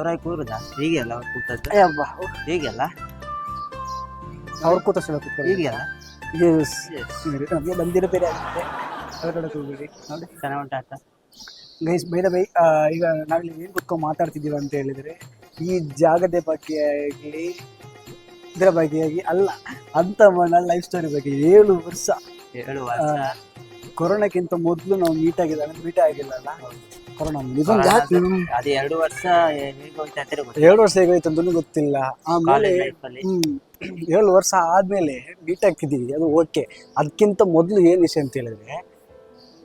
ಜೋರಾಗಿ ಕೂರುದಾ? ಹೀಗೆ ಅಲ್ಲ ಅವ್ರು ಕೂತದ್ದು? ಹೀಗೆ ಅಲ್ಲ ಅವ್ರು ಕೂತ ಕೂತ್ಕೊಳ್ಳಿ ಹೀಗೆ ಅಲ್ಲ? ನಮಗೆ ಬಂದಿರೋ ಬೇರೆ ಆಗುತ್ತೆ ಹೊರಗಡೆ ಹೋಗ್ಬೇಡಿ ನೋಡಿ ಚೆನ್ನಾಗಿ ಉಂಟು ಆಟ. ಗೈಸ್ ಬೈ ಈಗ ನಾವಿಲ್ಲಿ ಏನು ಕುತ್ಕೊಂಡು ಮಾತಾಡ್ತಿದ್ದೀವಿ ಅಂತ ಹೇಳಿದರೆ ಈ ಜಾಗದ ಬಗ್ಗೆ ಆಗಲಿ ಇದರ ಬಗ್ಗೆ ಆಗಿ ಅಲ್ಲ ಅಂತ ಲೈಫ್ ಸ್ಟೋರಿ ಬಗ್ಗೆ 7 ವರ್ಷ ಕೊರೋನಾಕ್ಕಿಂತ ಮೊದಲು ನಾವು ಮೀಟ್ ಆಗಿಲ್ಲ ಅಲ್ಲ ಕೊರೋನಾ ಅದು 2 ವರ್ಷ ಹೇಗೋಯ್ತು 2 ವರ್ಷ ಹೇಗೋಯ್ತು ಅಂತಲೂ ಗೊತ್ತಿಲ್ಲ. ಆಮೇಲೆ 7 ವರ್ಷ ಆದ್ಮೇಲೆ ಮೀಟ್ ಆಗ್ತಿದ್ದೀವಿ ಅದು ಓಕೆ. ಅದಕ್ಕಿಂತ ಮೊದಲು ಏನು ವಿಷಯ ಅಂತ ಹೇಳಿದ್ರೆ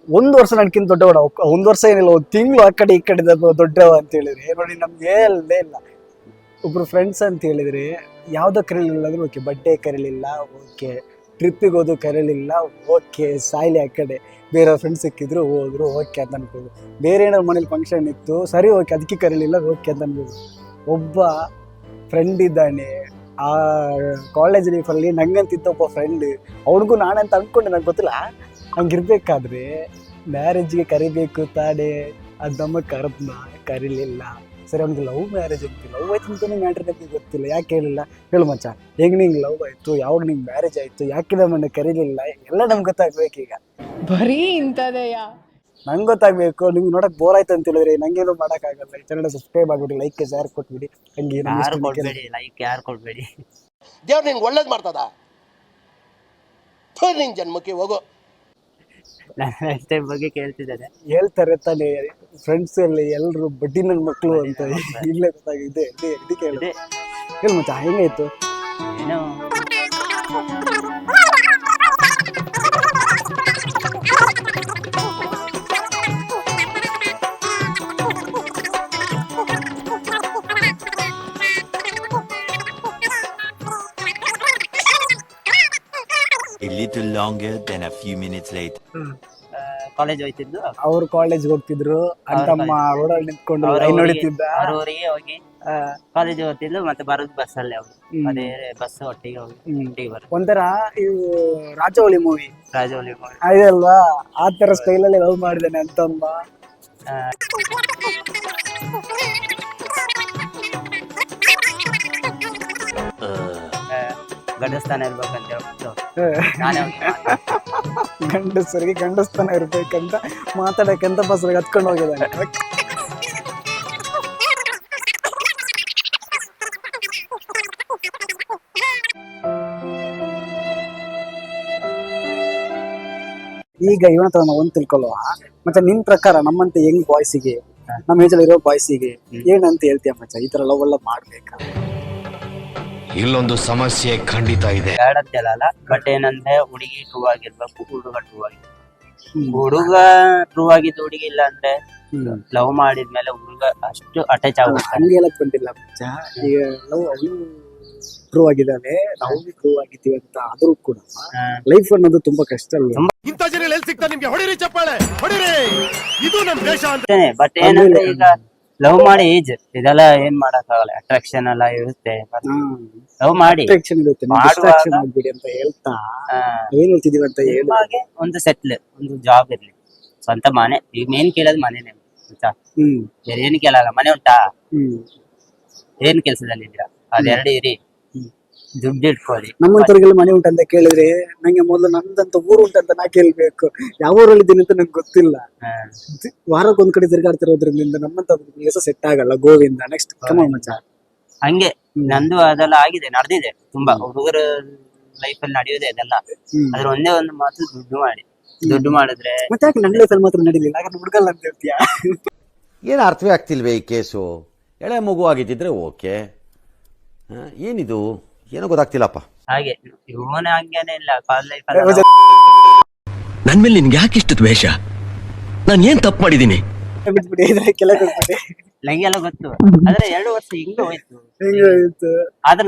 1 ವರ್ಷ ನನ್ಕಿಂತ ದೊಡ್ಡವಡ 1 ವರ್ಷ ಏನಿಲ್ಲ 1 ತಿಂಗಳು ಆ ಕಡೆ ಈ ಕಡೆ ದೊಡ್ಡವ ಅಂತ ಹೇಳಿದ್ರೆ ನೋಡಿ ನಮ್ಗೆ ಹೇಳಲೇ ಇಲ್ಲ. ಒಬ್ರು ಫ್ರೆಂಡ್ಸ್ ಅಂತ ಹೇಳಿದ್ರೆ ಯಾವುದೋ ಕರೀಲಿಲ್ಲ ಅಂದ್ರೆ ಓಕೆ, ಬರ್ಡೇ ಕರೀಲಿಲ್ಲ ಓಕೆ, ಟ್ರಿಪ್ಪಿಗೆ ಹೋದು ಕರೀಲಿಲ್ಲ ಓಕೆ, ಸಾಯ್ಲಿ ಆ ಕಡೆ ಬೇರೆ ಫ್ರೆಂಡ್ಸ್ ಸಿಕ್ಕಿದ್ರು ಹೋದ್ರು ಓಕೆ ಅಂತ ಅನ್ಬೋದು. ಬೇರೆ ಏನಾದ್ರು ಮನೇಲಿ ಫಂಕ್ಷನ್ ಇತ್ತು ಸರಿ ಓಕೆ ಅದಕ್ಕೆ ಕರೀಲಿಲ್ಲ ಓಕೆ ಅಂತ ಅನ್ಬೋದು. ಒಬ್ಬ ಫ್ರೆಂಡ್ ಇದ್ದಾನೆ ಆ ಕಾಲೇಜ್ ಲೈಫಲ್ಲಿ ನಂಗಂತಿದ್ದ ಒಬ್ಬ ಫ್ರೆಂಡ್, ಅವ್ನಿಗೂ ನಾನಂತ ಅಂದ್ಕೊಂಡೆ ನಂಗೆ ಗೊತ್ತಿಲ್ಲ. ಹಂಗಿರ್ಬೇಕಾದ್ರೆ ಮ್ಯಾರೇಜ್ಗೆ ಕರಿಬೇಕು ತಾನೇ, ಅದು ನಮಗೆ ಕರೀಲಿಲ್ಲ. ಸರಿ ಅವ್ನಿಗೆ ಲವ್ ಮ್ಯಾರೇಜ್ ಅಂತಿಲ್ಲ, ಲವ್ ಆಯ್ತು ಅಂತಲೇ ಮ್ಯಾಟ್ರ್ ನಮಗೆ ಗೊತ್ತಿಲ್ಲ. ಯಾಕೆ ಹೇಳಿಲ್ಲ ಹೇಳು ಮಚ್ಚ, ಹೆಂಗೆ ನಿಂಗೆ ಲವ್ ಆಯಿತು, ಯಾವಾಗ ನಿಂಗೆ ಮ್ಯಾರೇಜ್ ಆಯಿತು, ಯಾಕೆ ನಮ್ಮನ್ನು ಕರೀಲಿಲ್ಲ ಎಲ್ಲ ನಮ್ಗೆ ಗೊತ್ತಾಗ್ಬೇಕೀಗ. ಬರೀ ಇಂಥದೆಯಾ ನಂಗೆ ಗೊತ್ತಾಗಬೇಕು. ನಿಮ್ಗೆ ನೋಡಕ್ಕೆ ಬೋರ್ ಆಯ್ತು ಅಂತ ಹೇಳಿದ್ರೆ ನಂಗೇನು ಮಾಡೋಕ್ಕಾಗಲ್ಲ. ಈ ಚಾನಲ್ ಸಬ್ಸ್ಕ್ರೈಬ್ ಆಗಿಬಿಡಿ, ಲೈಕ್ ಶೇರ್ ಕೊಟ್ಬಿಡಿ. ಹಂಗೆ ಲೈಕ್ ಯಾರು ಕೊಡ್ಬೇಡಿ. ದೇವ್ರು ನಿಂಗೆ ಒಳ್ಳೇದು ಮಾಡ್ತದ, ನಿನ್ ಜನ್ಮಕ್ಕೆ ಹೋಗೋ. ಲೈಫ್ ಸ್ಟೈಲ್ ಬಗ್ಗೆ ಕೇಳ್ತಿದ್ದಾರೆ, ಹೇಳ್ತಾರೆ ತಾನೇ ಫ್ರೆಂಡ್ಸ್ ಅಲ್ಲಿ ಎಲ್ಲರೂ ಬಡ್ಡಿ ನನ್ನ ಮಕ್ಕಳು ಅಂತ. ಇಲ್ಲೇ ಗೊತ್ತಾಗಿದೆ ಇದಕ್ಕೆ ಹೇಳಿದೆ. ಹೇಳು ಮಚ್ಚ ಹೆಂಗಾಯ್ತು ಏನೋ A little longer than a few minutes later. College ಹೋಯ್ತಿದ್ದು, ಅವ್ರು ಕಾಲೇಜ್ ಹೋಗ್ತಿದ್ರು, ಅಂತಮ್ಮ ರೋಡಲ್ಲಿ ನಿಂತ್ಕೊಂಡು ಲೈನ್ ಹೊಡಿತಿದ್ದ. ಅವ್ರ ಊರಿಗೆ ಹೋಗಿ ಕಾಲೇಜ್ ಹೋಗ್ತಿದ್ದು, ಮತ್ತೆ ಬರೋದು ಬಸ್ಸಲ್ಲಿ ಅವ್ರು ಅದೇ ಬಸ್ ಒಟ್ಟಿಗೆ ಹೋಗಿ ಒಟ್ಟಿಗೆ ಬರೋದು. ಒಂಥರ ಇವು ರಾಜವಳಿ ಮೂವಿ ರಾಜವಲಿ ಅದಲ್ವಾ, ಆ ತರ ಸ್ಟೈಲಲ್ಲಿ ಲವ್ ಮಾಡಿದಾನೆ ಅಂತಮ್ಮ. ಗಂಡಸ್ತಾನ ಇರ್ಬೇಕಂತ ಹೇಳ್ಬಿಟ್ಟು ನಾನೇ ಗಂಡಸರಿಗೆ ಗಂಡಸ್ತಾನ ಇರ್ಬೇಕಂತ ಮಾತಾಡಕ್ಕಂತ ಬಸ್ರಿಗೆ ಹತ್ಕೊಂಡು ಹೋಗಿದ್ದಾನೆ. ಈಗ ಇವನ ತರ ನಾವು ಒಂದು ತಿಳ್ಕೊಳ್ಳುವ, ಮತ್ತೆ ನಿನ್ ಪ್ರಕಾರ ನಮ್ಮಂತ ಯಂಗ್ ಬಾಯ್ಸಿಗೆ, ನಮ್ಮ ಏಜಲ್ಲಿ ಇರೋ ಬಾಯ್ಸಿಗೆ ಏನಂತ ಹೇಳ್ತೀಯ ಮಚ್ಚ? ಈ ತರ ಲವ್ ಎಲ್ಲ ಮಾಡ್ಬೇಕಾ? ಇಲ್ಲೊಂದು ಸಮಸ್ಯೆ ಖಂಡಿತ ಇದೆ. ಬ್ಯಾಡ್ ಅಂತ ಹೇಳಲ್ಲ, ಬಟ್ ಏನಂದ್ರೆ ಹುಡುಗಿ ಟ್ರೂ ಆಗಿರ್ಬೇಕು, ಹುಡುಗ ಟ್ರೂ ಆಗಿರ್ಬೇಕು. ಹುಡುಗ ಟ್ರೂ ಆಗಿದ್ದು ಹುಡುಗಿ ಇಲ್ಲ ಅಂದ್ರೆ ಲವ್ ಮಾಡಿದ್ಮೇಲೆ ಹುಡುಗ ಅಷ್ಟು ಅಟ್ಯಾಚ್ ಆಗುತ್ತೆ. ಹಂಗೆ ಹೇಳಕ್ ಬಂದಿಲ್ಲ ಮಚ್ಚ. ಈಗ ಲವ್ ಅವನು ಟ್ರೂ ಆಗಿದ್ದಾನೆ, ನಾವು ಟ್ರೂ ಆಗಿದ್ದೀವಿ ಅಂತ ಆದ್ರೂ ಕೂಡ ಲೈಫ್ ಅನ್ನೋದು ತುಂಬಾ ಕಷ್ಟ ಅಲ್ವಾ? ಇಂಥ ಜನ ಎಲ್ಲಿ ಸಿಗ್ತಾ ನಿಮ್ಗೆ? ಹೊಡಿರಿ ಚಪ್ಪಾಳೆ ಹೊಡಿರಿ, ಇದು ನಮ್ ದೇಶ ಅಂತ. ಬಟ್ ಏನಂದ್ರೆ ಈಗ ಲವ್ ಮಾಡಿ ಏಜ್ ಇದೆಲ್ಲ ಏನ್ ಮಾಡಕ್ ಆಗಲ್ಲ, ಅಟ್ರಾಕ್ಷನ್ ಎಲ್ಲ ಇರುತ್ತೆ. ಲವ್ ಮಾಡಿ ಮಾಡ್ಬಿಡಿ ಅಂತ ಹೇಳ್ತಾ ಏನ್ ಹೇಳ್ತಿದೀವಿ ಅಂತ ಹೇಳಿ, ಒಂದು ಸೆಟ್ಲ್, ಒಂದು ಜಾಬ್ ಇರ್ಲಿ, ಸ್ವಂತ ಮನೆ. ಈಗ ಮೇನ್ ಕೇಳೋದು ಮನೆನೇ ಆಯ್ತಾ, ಬೇರೆ ಏನು ಕೇಳಲ್ಲ. ಮನೆ ಉಂಟಾ, ಏನ್ ಕೆಲ್ಸದಲ್ಲಿ ಇದ್ದೀರಾ, ಅದೆರಡು ಇರಿ, ದುಡ್ಡು ಇಟ್ಕೊಳ್ಳಿ. ನಮ್ಮಂತವ್ರಿಗೆಲ್ಲ ಮನೆ ಉಂಟಂತ ಕೇಳಿದ್ರೆ ನಂಗೆ ಮೊದಲು ನಂದಂತ ಊರು ಉಂಟಂತ ನಾ ಕೇಳ್ಬೇಕು. ಯಾವ ಊರಲ್ಲಿದ್ದೀನಿ ಅಂತ ನಂಗೆ ಗೊತ್ತಿಲ್ಲ. ವಾರಕ್ಕೆ ಒಂದ್ ಕಡೆ ತಿರ್ಗಾಡ್ತಿರೋದ್ರಿಂದ ನಮ್ಮಂತ ಹೆಸರು ಸೆಟ್ ಆಗಲ್ಲ. ಗೋವಿಂದ ನೆಕ್ಸ್ಟ್ ಮಚ್ಚ. ಹಂಗೆ ನಂದು ಅದೆಲ್ಲ ಆಗಿದೆ, ನಡೆದಿದೆ ತುಂಬಾ. ಹುಡುಗರ ಲೈಫ್ ಅಲ್ಲಿ ನಡೆಯೋದೇ ಅದೆಲ್ಲ. ಅದ್ರ ಒಂದೇ ಒಂದು ಮಾತು, ದುಡ್ಡು ಮಾಡಿ. ದುಡ್ಡು ಮಾಡಿದ್ರೆ ಮತ್ತೆ ಯಾಕೆ ನನ್ನ ಲೈಫಲ್ಲಿ ಮಾತ್ರ ನಡೀಲಿಲ್ಲ? ಹಾಗಾದ್ರೆ ಹುಡುಗಲ್ಲ ಅಂತ ಹೇಳ್ತೀಯಾ? ಏನು ಅರ್ಥವೇ ಆಗ್ತಿಲ್ವೇ ಈ ಕೇಸು? ಎಳೆ ಮಗು ಆಗಿದ್ದಿದ್ರೆ ಓಕೆ, ಏನಿದು ಏನೋ ಗೊತ್ತಾಗ್ತಿಲ್ಲಪ್ಪ. ಹಾಗೆ ಇವನೇ ಹಂಗೇನೆ ಇಲ್ಲ, ಕಾಲ್ ಲೈಫ್ ಅಲ್ಲ. ನನ್ ಮೇಲೆ ನಿನ್ಗೆ ಯಾಕೆ ಇಷ್ಟು ದ್ವೇಷ? ನಾನು ಏನ್ ತಪ್ಪು ಮಾಡಿದೀನಿ? ಬಿಟ್ಬಿಡಿ, ಕೆಲ ಕೊಟ್ಬಿಡಿ. ನಂಗೆಲ್ಲ ಗೊತ್ತು, ಆದ್ರೆ 2 ವರ್ಷ ಹಿಂಗ ಹೋಯ್ತು. ಆದ್ರೆ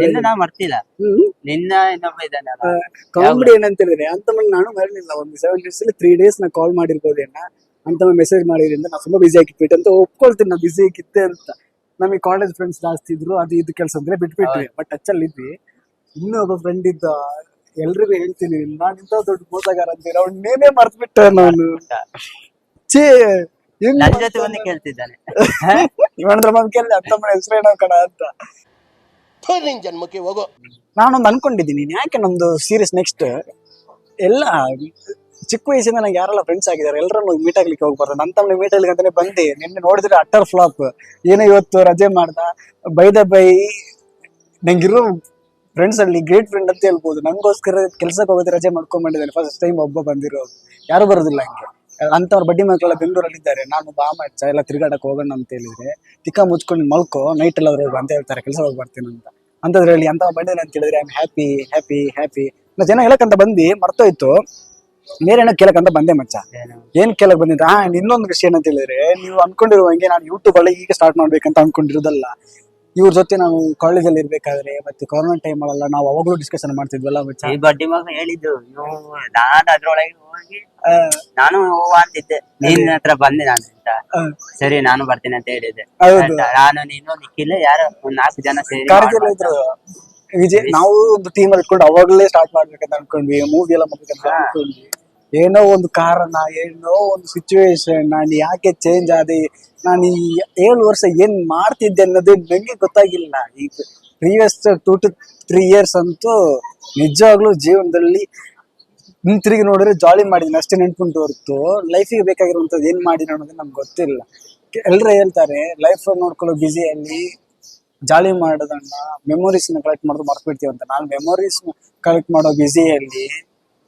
ನಿನ್ನ ನಾ ಮರ್ತಿಲ್ಲ. ನಿನ್ನ ಇನ್ನೊಬ್ಬ ಇದ್ದಾನೆ ಕಾಮಿಡಿ ಏನಂತ ಹೇಳಿದ್ರೆ, ಅಂತ ನಾನು ಮರಲಿಲ್ಲ. ಒಂದು 7 days 3 days ನಾ ಕಾಲ್ ಮಾಡಿರ್ಬೋದೇನ ಅಂತ ಮೆಸೇಜ್ ಮಾಡಿದ್ರಿಂದ ನಾ ತುಂಬಾ ಬಿಸಿ ಆಗಿಬಿಟ್ಟು ಅಂತ ಒಪ್ಕೊಳ್ತೀನಿ. ನಾ ಬಿಸಿ ಆಗಿತ್ತೆ ಅಂತ. ನಮಗೆ ಕಾಲೇಜ್ ಫ್ರೆಂಡ್ಸ್ ಜಾಸ್ತಿ ಇದ್ರು, ಅದು ಇದು ಕೆಲಸ ಅಂದ್ರೆ ಬಿಟ್ಬಿಟ್ವಿ. ಬಟ್ ಟಚ್ ಇದ್ವಿ. ಇನ್ನೂ ಒಬ್ಬ ಫ್ರೆಂಡ್ ಇದ್ದ, ಎಲ್ರಿಗೂ ಹೇಳ್ತೀನಿ ನಾನಿಂತ ದೊಡ್ಡ ಮೋಸಗಾರ ಅಂತೀರ, ಅವ್ನೇನೇ ಮರ್ತ್ಬಿಟ್ಟೆ ನಾನು. ಛೇ ನನ್ ಜೊತೆ ಬಂದು ಕೇಳ್ತಿದ್ದಾನೆ. ಇವನತ್ರ ಬಂದು ಕೇಳಿದೆ ಅತ್ತ ಮನೆ ಹೆಸರು ಏನೋ ಕಣ ಅಂತ. ನಿನ್ ಜನ್ಮಕ್ಕೆ ಹೋಗೋ. ನಾನೊಂದು ಅನ್ಕೊಂಡಿದ್ದೀನಿ, ಯಾಕೆ ನಮ್ದು ಸೀರೀಸ್ ನೆಕ್ಸ್ಟ್ ಎಲ್ಲ ಚಿಕ್ಕ ವಯಸ್ಸಿಂದ ನಂಗೆ ಯಾರೆಲ್ಲ ಫ್ರೆಂಡ್ಸ್ ಆಗಿದ್ದಾರೆ ಎಲ್ಲರನ್ನು ಮೀಟ್ ಆಗ್ಲಿಕ್ಕೆ ಹೋಗ್ಬಾರ್ದು. ನನ್ನ ತಮ್ಮ ಮೀಟ್ ಆಗ್ಲಿಕ್ಕೆ ಅಂತಾನೆ ಬಂದೆ. ನಿನ್ನೆ ನೋಡಿದ್ರೆ ಅಟ್ಟರ್ ಫ್ಲಾಪ್. ಏನೋ ಇವತ್ತು ರಜೆ ಮಾಡ್ದ. ಬೈ ನಂಗಿರೋ ಫ್ರೆಂಡ್ಸ್ ಅಲ್ಲಿ ಗ್ರೇಟ್ ಫ್ರೆಂಡ್ ಅಂತ ಹೇಳ್ಬೋದು. ನಂಗೋಸ್ಕರ ಕೆಲ್ಸಕ್ಕೆ ಹೋಗೋದು ರಜೆ ಮಾಡ್ಕೊಂಡ್ಬಂದಿದ್ದೇನೆ. ಫಸ್ಟ್ ಟೈಮ್ ಒಬ್ಬ ಬಂದಿರೋದು, ಯಾರು ಬರೋದಿಲ್ಲ ಹಂಗೆ. ಅಂತವ್ರ ಬಡ್ಡಿ ಮಕ್ಕಳೆಲ್ಲ ಬೆಂಗಳೂರಲ್ಲಿ ಇದ್ದಾರೆ. ನಾನು ಬಾ ಮಚ್ಚ ಎಲ್ಲ ತಿರುಗಾಡಕ್ಕೆ ಹೋಗೋಣ ಅಂತ ಹೇಳಿದ್ರೆ ತಿಕ್ಕ ಮುಚ್ಕೊಂಡು ಮಲ್ಕೋ, ನೈಟ್ ಎಲ್ಲ ಹೋಗಿ ಅಂತ ಹೇಳ್ತಾರೆ, ಕೆಲಸ ಹೋಗಿ ಬರ್ತೀನಿ ಅಂತ. ಅಂತದ್ರಲ್ಲಿ ಅಂತ ಬಂದಿಲ್ಲ ಅಂತ ಹೇಳಿದ್ರೆ I am happy happy happy. ನಾ ಜನ ಹೇಳಕ್ಕಂತ ಬಂದು ಮರ್ತೋಯ್ತು. ಬೇರೆ ಏನೋ ಕೇಳಕ್ಕಂತ ಬಂದೆ ಮಚ್ಚ. ಏನ್ ಕೇಳಕ್ ಬಂದಿದ್ದ? ಇನ್ನೊಂದು ವಿಷಯ ಏನಂತ ಹೇಳಿದ್ರೆ, ನೀವು ಅನ್ಕೊಂಡಿರುವಂಗೆ ನಾನು ಯೂಟ್ಯೂಬ್ ಅಲ್ಲಿ ಈಗ ಸ್ಟಾರ್ಟ್ ಮಾಡ್ಬೇಕಂತ ಅನ್ಕೊಂಡಿರೋದಲ್ಲ. ಇವ್ರ ಜೊತೆ ನಾವು ಕಾಲೇಜಲ್ಲಿ ಇರ್ಬೇಕಾದ್ರೆ ಮತ್ತೆ ಕೊರೋನಾ ಟೈಮ್ ಅಲ್ಲ ನಾವು ಅವಾಗ್ಲೂ ಡಿಸ್ಕಷನ್ ಮಾಡ್ತಿದ್ವಲ್ಲ ಮಚ್ಚ. ಈ ಬಡ್ಡಿ ಮಗ ಹೇಳಿದ್ದು ನಾನು ಅದ್ರೊಳಗೆ ಹೋಗಿ ನಾನು ಹೋಗುವ ಅಂತಿದ್ದೆ. ನಿನ್ನ ಹತ್ರ ಬಂದೆ ನಾನು ಅಂತ. ಸರಿ ನಾನು ಬರ್ತೀನಿ ಅಂತ ಹೇಳಿದ್ದೆ. ಹೌದು. ನಾನು ನೀನು ನಿಖಿಲ್ ಯಾರೋ ಒಂದ್ 4 ಜನ ಸೇರಿ ಕಾರ್ಯಕ್ರಮ ಇದ್ರು. ವಿಜಯ್ ನಾವು ಒಂದು ಟೀಮ್ ಅಲ್ಲಿ ಇಟ್ಕೊಂಡು ಅವಾಗಲೇ ಸ್ಟಾರ್ಟ್ ಮಾಡ್ಬೇಕಂತ ಅನ್ಕೊಂಡ್ವಿ. ಮೂವಿ ಎಲ್ಲ ಮಾಡ್ಬೇಕಂತ ಅನ್ಕೊಂಡ್ವಿ. ಏನೋ ಒಂದು ಕಾರಣ, ಏನೋ ಒಂದು ಸಿಚುವೇಶನ್, ನಾನು ಯಾಕೆ ಚೇಂಜ್ ಆದೆ, ನಾನು ಈ 7 ವರ್ಷ ಏನ್ ಮಾಡ್ತಿದ್ದೆ ಅನ್ನೋದು ನಂಗೆ ಗೊತ್ತಾಗಿಲ್ಲ. ಈ ಪ್ರೀವಿಯಸ್ 2 to 3 years ಅಂತೂ ನಿಜವಾಗ್ಲೂ ಜೀವನದಲ್ಲಿ ತಿರುಗಿ ನೋಡಿದ್ರೆ ಜಾಲಿ ಮಾಡಿದ್ದೀನಿ ಅಷ್ಟೇ ನೆನ್ಪುಂಟು ಹೊರತು ಲೈಫಿಗೆ ಬೇಕಾಗಿರುವಂಥದ್ದು ಏನ್ ಮಾಡಿನ ಅನ್ನೋದು ನಮ್ಗೆ ಗೊತ್ತಿಲ್ಲ. ಎಲ್ಲರೂ ಹೇಳ್ತಾರೆ ಲೈಫ್ ನೋಡ್ಕೊಳ್ಳೋ ಬ್ಯುಸಿಯಲ್ಲಿ ಜಾಲಿ ಮಾಡೋದನ್ನ ಮೆಮೊರೀಸ್ನ ಕಲೆಕ್ಟ್ ಮಾಡೋದು ಮರ್ತ್ಬಿಡ್ತೀವಿ ಅಂತ. ನಾನು ಮೆಮೊರೀಸ್ ಕಲೆಕ್ಟ್ ಮಾಡೋ ಬ್ಯುಸಿಯಲ್ಲಿ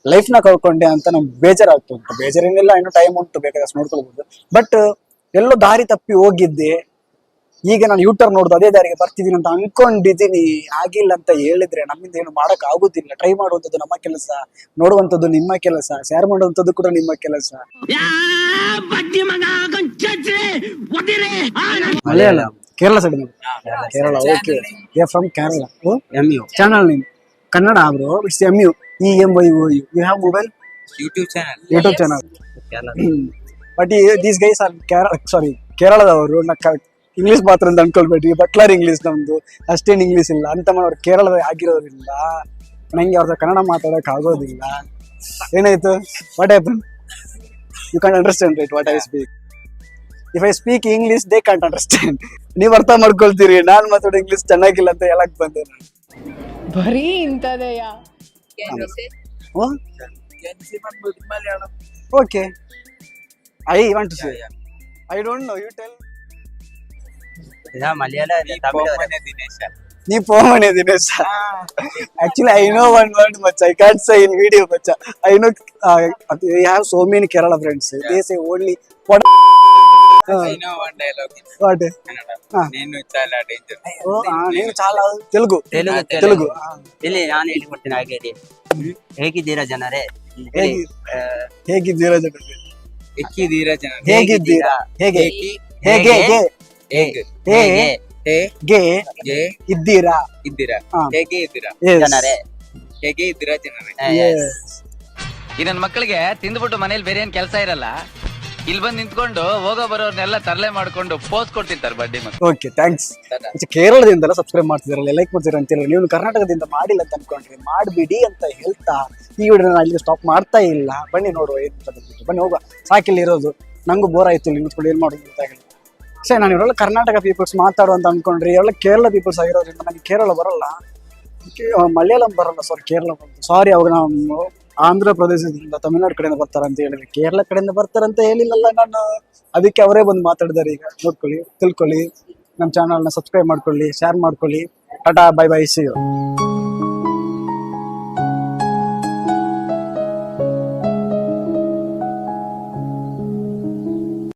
ಲೈಫ್ನ ಕಳ್ಕೊಂಡೆ ಅಂತ ನಮ್ಗೆ ಬೇಜಾರಾಗ್ತು ಅಂತ. ಬೇಜಾರೇನಿಲ್ಲ, ಇನ್ನೂ ಟೈಮ್ ಉಂಟು, ಬೇಕಾದಷ್ಟು ನೋಡ್ಕೊಳ್ಬೋದು. ಬಟ್ ಎಲ್ಲೋ ದಾರಿ ತಪ್ಪಿ ಹೋಗಿದ್ದೆ. ಈಗ ನಾನು ಯೂಟರ್ನ್ ನೋಡುದು ಅದೇ ದಾರಿಗೆ ಬರ್ತಿದ್ದೀನಿ ಅಂತ ಅನ್ಕೊಂಡಿದ್ದೀನಿ. ಆಗಿಲ್ಲ ಅಂತ ಹೇಳಿದ್ರೆ ನಮ್ಮಿಂದ ಏನು ಮಾಡಕ್ ಆಗುದಿಲ್ಲ. ಟ್ರೈ ಮಾಡುವಂಥದ್ದು ನಮ್ಮ ಕೆಲಸ, ನೋಡುವಂಥದ್ದು ನಿಮ್ಮ ಕೆಲಸ, ಶೇರ್ ಮಾಡುವಂಥದ್ದು ಕೂಡ ನಿಮ್ಮ ಕೆಲಸ. Malayalam Kerala side, Kerala. Okay, from Kerala. MU channel name Kannada bro, it's MU EMYOU. You have mobile? YouTube channel. But these guys are ಕೇರಳದವರು. ಇಂಗ್ಲಿಷ್ ಮಾತ್ರ ಅಂತ ಅನ್ಕೊಳ್ಬೇಡ್ರಿ. ಬಟ್ಲರ್ ಇಂಗ್ಲಿಷ್ ನಮ್ದು, ಅಷ್ಟೇನು ಇಂಗ್ಲಿಷ್ ಇಲ್ಲ. ಅಂತ ಅವ್ರು ಕೇರಳದ ಆಗಿರೋದ್ರಿಂದ ನಂಗೆ ಅವ್ರ ಕನ್ನಡ ಮಾತಾಡಕ್ ಆಗೋದಿಲ್ಲ. ಏನಾಯ್ತು? What happen? You can understand right what I speak. If I speak English they can't understand. ನೀವ್ ಅರ್ಥ ಮಾಡ್ಕೊಳ್ತೀರಿ ನಾನ್ ಮಾತಾಡೋ ಇಂಗ್ಲಿಷ್ ಚೆನ್ನಾಗಿಲ್ಲ ಅಂತ ಹೇಳಕ್ ಬಂದೆ ನಾನು. ಬರೀ ಇಂಥದೆಯಾ? Okay, I want to say I don't know, you tell. Malayalam Tamil ನೀ ಪೋಮನೆ Dinesh. Actually I know one word much, I can't say in video much. I know we have so many Kerala friends. They say only what. I know one dialogue. What? Nenu chala danger. Nenu chala Telugu. ಇಲ್ಲಿ ನಾನು ಹೇಳಿಕೊಡ್ತೀನಿ ಹಾಗೆ ಹೇಳಿ. ಹೇಗಿದ್ದೀರಾ ಜನರೇ? ಹೇಗಿದ್ದೀರಾ ಜನರೇ? ಎಕ್ಕಿದ್ದೀರಾ ಜನರೇ? ಹೇಗಿದ್ದೀರಾ? ಹೇಗೆ ಇದ್ದೀರಾ? ಹೇಗೆ ಇದ್ದೀರಾ ಜನರೇ? ಹೇಗೆ ಇದ್ದೀರಾ ಜನರೇ? ಈ ನನ್ನ ಮಕ್ಕಳಿಗೆ ತಿಂದ್ಬಿಟ್ಟು ಮನೇಲಿ ಬೇರೆ ಏನ್ ಕೆಲಸ ಇರಲ್ಲ, ಇಲ್ಲಿ ಬಂದು ನಿಂತ್ಕೊಂಡು ಹೋಗೋ ಬರೋರ್ನೆಲ್ಲ ತರಲೆ ಮಾಡ್ಕೊಂಡು ಪೋಸ್ಟ್ ಕೊಡ್ತಿರ್ತಾರೆ ಬಡ್ಡಿ ಮಕ್ಕಳು. Okay, thanks. ಕೇರಳದಿಂದೆಲ್ಲ ಸಬ್ಸ್ಕ್ರೈಬ್ ಮಾಡ್ತಿದಾರಲ್ಲ, ಲೈಕ್ ಮಾಡ್ತೀರಾ ಅಂತ ಹೇಳಿ. ನೀವು ಕರ್ನಾಟಕದಿಂದ ಮಾಡಿಲ್ಲ ಅಂತ ಅನ್ಕೊಂಡ್ರಿ, ಮಾಡ್ಬಿಡಿ ಅಂತ ಹೇಳ್ತಾ ಈ ವಿಡಿಯೋನ ಅಲ್ಲಿ ಸ್ಟಾಪ್ ಮಾಡ್ತಾ ಇಲ್ಲ. ಬನ್ನಿ ನೋಡುವ ಏನು, ಬನ್ನಿ ಹೋಗುವ. ಸಾಕಿಲ್ಲಿ ಇರೋದು, ನಂಗೂ ಬೋರ್ ಆಯ್ತು ಇಲ್ಲಿ ನಿಂತ್ಕೊಂಡು ಏನ್ ಮಾಡೋದು ಗೊತ್ತಾಗಿಲ್ಲ. ಸರಿ, ನಾನು ಇವರೆಲ್ಲ ಕರ್ನಾಟಕ ಪೀಪಲ್ಸ್ ಮಾತಾಡೋ ಅಂತ ಅನ್ಕೊಂಡ್ರಿ, ಇವರೆಲ್ಲ ಕೇರಳ ಪೀಪಲ್ಸ್ ಆಗಿರೋದ್ರಿಂದ ನನಗೆ ಕೇರಳ ಬರಲ್ಲ, ಮಲಯಾಳಂ ಬರಲ್ಲ. ಕೇರಳ ಬಂತು, ಸಾರಿ. ಅವಾಗ ನಾವು ಆಂಧ್ರ ಪ್ರದೇಶದಿಂದ ತಮಿಳ್ನಾಡು ಕಡೆಯಿಂದ ಬರ್ತಾರಂತ ಹೇಳಿದ್ರೆ ಕೇರಳ ಕಡೆಯಿಂದ ಬರ್ತಾರಂತ ಹೇಳಿಲ್ಲಲ್ಲ ನಾನು. ಅದಕ್ಕೆ ಅವರೇ ಬಂದು ಮಾತಾಡಿದಾರೆ. ಈಗ ನೋಡ್ಕೊಳ್ಳಿ, ತಿಳ್ಕೊಳ್ಳಿ, ನಮ್ಮ ಚಾನಲ್ನ ಸಬ್ಸ್ಕ್ರೈಬ್ ಮಾಡ್ಕೊಳ್ಳಿ, ಶೇರ್ ಮಾಡ್ಕೊಳ್ಳಿ. Tata, bye bye, see you.